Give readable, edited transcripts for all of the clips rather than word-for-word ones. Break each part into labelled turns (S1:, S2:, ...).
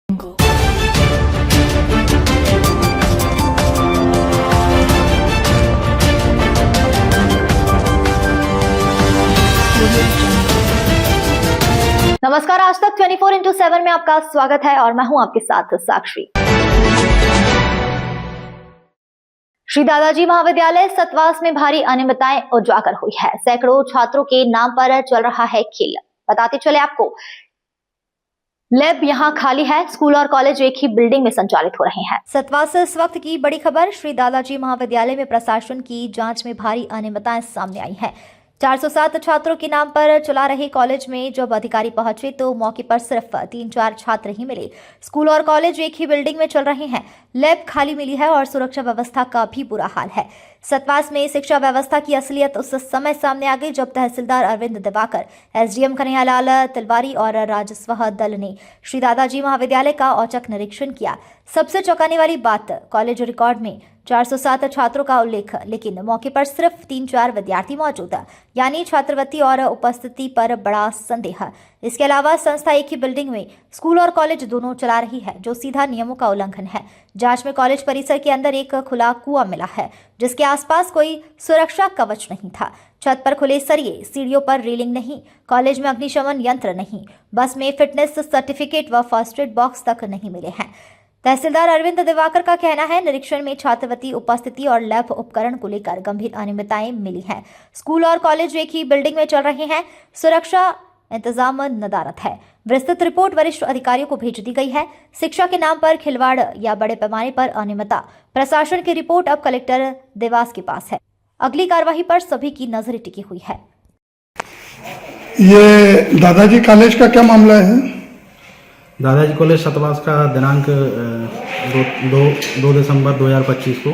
S1: नमस्कार, आज तक 24x7 में आपका स्वागत है और मैं हूं आपके साथ साक्षी। श्री दादाजी महाविद्यालय सतवास में भारी अनियमितताएं उजागर हुई है। सैकड़ों छात्रों के नाम पर चल रहा है खेल। बताते चले आपको, लैब यहां खाली है। स्कूल और कॉलेज एक ही बिल्डिंग में संचालित हो रहे हैं। सतवास से इस वक्त की बड़ी खबर, श्री दादाजी महाविद्यालय में प्रशासन की जांच में भारी अनियमितताएं सामने आई हैं। 407 छात्रों के नाम पर चला रहे कॉलेज में जब अधिकारी पहुंचे तो मौके पर सिर्फ 3-4 छात्र ही मिले। स्कूल और कॉलेज एक ही बिल्डिंग में चल रहे हैं। लैब खाली मिली है और सुरक्षा व्यवस्था का भी बुरा हाल है। सतवास में शिक्षा व्यवस्था की असलियत उस समय सामने आ गई जब तहसीलदार अरविंद दिवाकर, एसडीएम कन्हैयालाल तिलवारी और राजस्व दल ने श्री दादाजी महाविद्यालय का औचक निरीक्षण किया। सबसे चौंकाने वाली बात, कॉलेज रिकॉर्ड में 407 छात्रों का उल्लेख, लेकिन मौके पर सिर्फ 3-4 विद्यार्थी मौजूद, यानी छात्रवृत्ति और उपस्थिति पर बड़ा संदेह। इसके अलावा संस्था एक ही बिल्डिंग में स्कूल और कॉलेज दोनों चला रही है, जो सीधा नियमों का उल्लंघन है। जांच में कॉलेज परिसर के अंदर एक खुला कुआं मिला है, जिसके आसपास कोई सुरक्षा कवच नहीं था। छत पर खुले सरिये, सीढ़ियों पर रेलिंग नहीं, कॉलेज में अग्निशमन यंत्र नहीं, बस में फिटनेस सर्टिफिकेट व फर्स्ट एड बॉक्स तक नहीं मिले हैं। तहसीलदार अरविंद दिवाकर का कहना है, निरीक्षण में छात्रवृत्ति, उपस्थिति और लैब उपकरण को लेकर गंभीर अनियमितताएं मिली हैं। स्कूल और कॉलेज एक ही बिल्डिंग में चल रहे हैं। सुरक्षा इंतजाम नदारद है। विस्तृत रिपोर्ट वरिष्ठ अधिकारियों को भेज दी गई है। शिक्षा के नाम पर खिलवाड़ या बड़े पैमाने पर अनियमितता, प्रशासन की रिपोर्ट अब कलेक्टर देवास के पास है। अगली कार्यवाही पर सभी की नजरें टिकी हुई है।
S2: ये दादाजी कॉलेज का क्या मामला है?
S3: दादाजी कॉलेज सतवास का दिनांक 2 दिसंबर 2025 को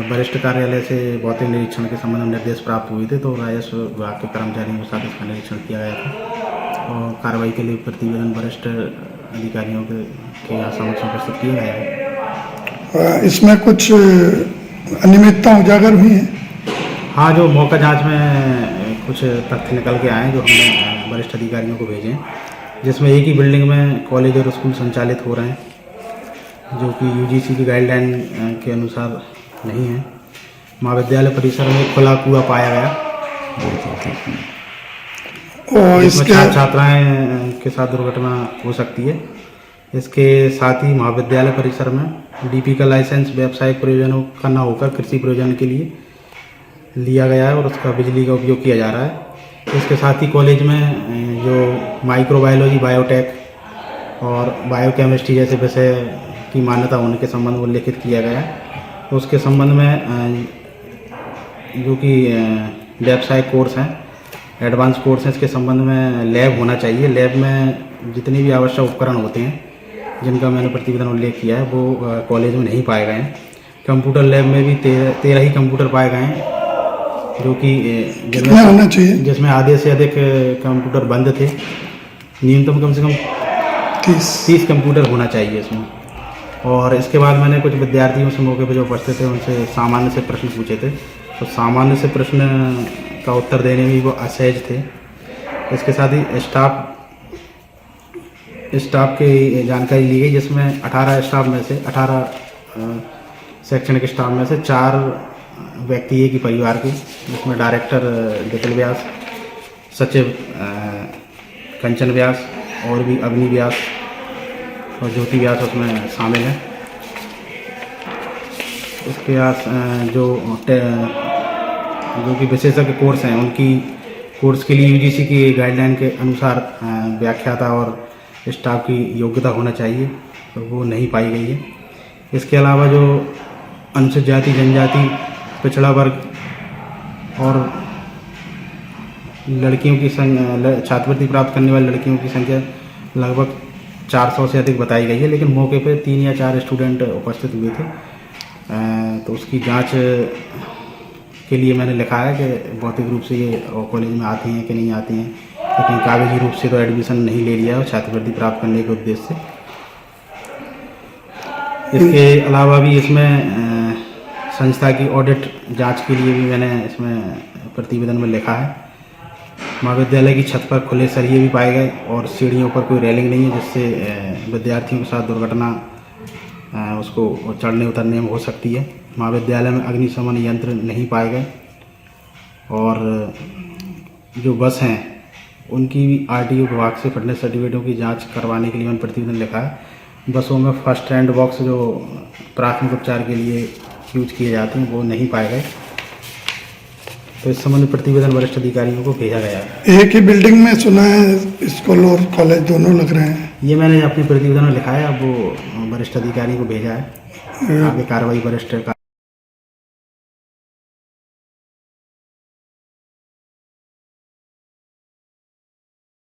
S3: वरिष्ठ कार्यालय से भौतिक निरीक्षण के संबंध में निर्देश प्राप्त हुए थे, तो राजस्व विभाग के कर्मचारियों के साथ इसका निरीक्षण किया गया था और कार्रवाई के लिए प्रतिवेदन वरिष्ठ अधिकारियों के यहाँ समक्ष प्रस्तुत किए गए हैं।
S2: इसमें कुछ अनियमितता उजागर हुई है?
S3: हाँ, जो मौका जांच में कुछ तथ्य निकल के आए जो हमने वरिष्ठ अधिकारियों को भेजे, जिसमें एक ही बिल्डिंग में कॉलेज और स्कूल संचालित हो रहे हैं, जो कि यूजीसी की गाइडलाइन के अनुसार नहीं है। महाविद्यालय परिसर में खुला कुआं पाया गया और इसके छात्राएं के साथ दुर्घटना हो सकती है। इसके साथ ही महाविद्यालय परिसर में डीपी का लाइसेंस व्यावसायिक प्रयोजनों का न होकर कृषि प्रयोजन के लिए लिया गया है और उसका बिजली का उपयोग किया जा रहा है। इसके साथ ही कॉलेज में जो माइक्रोबायोलॉजी, बायोटेक और बायोकेमिस्ट्री जैसे विषय की मान्यता होने के संबंध में उल्लेखित किया गया है। उसके संबंध में जो कि व्यावसायिक कोर्स हैं, एडवांस कोर्स हैं, इसके संबंध में लैब होना चाहिए। लैब में जितने भी आवश्यक उपकरण होते हैं जिनका मैंने प्रतिवेदन उल्लेख किया है वो कॉलेज में नहीं पाए गए हैं। कंप्यूटर लैब में भी 13 ही कंप्यूटर पाए गए हैं, जो कि जिसमें आधे से अधिक कंप्यूटर बंद थे। न्यूनतम कम से कम 30 कंप्यूटर होना चाहिए इसमें। और इसके बाद मैंने कुछ विद्यार्थियों से मौके पर जो उपस्थित थे उनसे सामान्य से प्रश्न पूछे थे, तो सामान्य से प्रश्न का उत्तर देने में वो असहज थे। इसके साथ ही स्टाफ की जानकारी ली गई, जिसमें 18 स्टाफ में से 18 शैक्षणिक स्टाफ में से 4 व्यक्ति एक ही परिवार के, जिसमें डायरेक्टर जटिल व्यास, सचिव कंचन व्यास और भी अग्नि व्यास और ज्योति व्यास उसमें शामिल है। उसके जो कि विशेषज्ञ कोर्स हैं, उनकी कोर्स के लिए यूजीसी की गाइडलाइन के अनुसार व्याख्याता और स्टाफ की योग्यता होना चाहिए, तो वो नहीं पाई गई है। इसके अलावा जो अनुसूचित जाति, जनजाति, पिछड़ा वर्ग और लड़कियों की छात्रवृत्ति प्राप्त करने वाली लड़कियों की संख्या लगभग 400 से अधिक बताई गई है, लेकिन मौके पर 3 या 4 स्टूडेंट उपस्थित हुए थे। तो उसकी जांच के लिए मैंने लिखा है कि भौतिक रूप से ये कॉलेज में आती हैं कि नहीं आती हैं, लेकिन कागजी रूप से तो एडमिशन नहीं ले लिया है छात्रवृत्ति प्राप्त करने के उद्देश्य से। इसके अलावा भी इसमें संस्था की ऑडिट जांच के लिए भी मैंने इसमें प्रतिवेदन में लिखा है। महाविद्यालय की छत पर खुले सरिये भी पाए गए और सीढ़ियों पर कोई रेलिंग नहीं है, जिससे विद्यार्थियों के साथ दुर्घटना उसको चढ़ने उतरने में हो सकती है। महाविद्यालय में अग्निशमन यंत्र नहीं पाए गए और जो बस हैं उनकी RTO विभाग से फिटनेस सर्टिफिकेटों की जांच करवाने के लिए मैंने प्रतिवेदन लिखा है। बसों में फर्स्ट एड बॉक्स जो प्राथमिक उपचार के लिए यूज किए जाते हैं वो नहीं पाए गए, तो इस संबंध में प्रतिवेदन वरिष्ठ अधिकारियों को भेजा गया है।
S2: एक ही बिल्डिंग में सुना है स्कूल और कॉलेज दोनों लग रहे हैं।
S3: ये मैंने अपने प्रतिवेदन में लिखा है, अब वो वरिष्ठ अधिकारी को भेजा है, आगे कार्रवाई वरिष्ठ का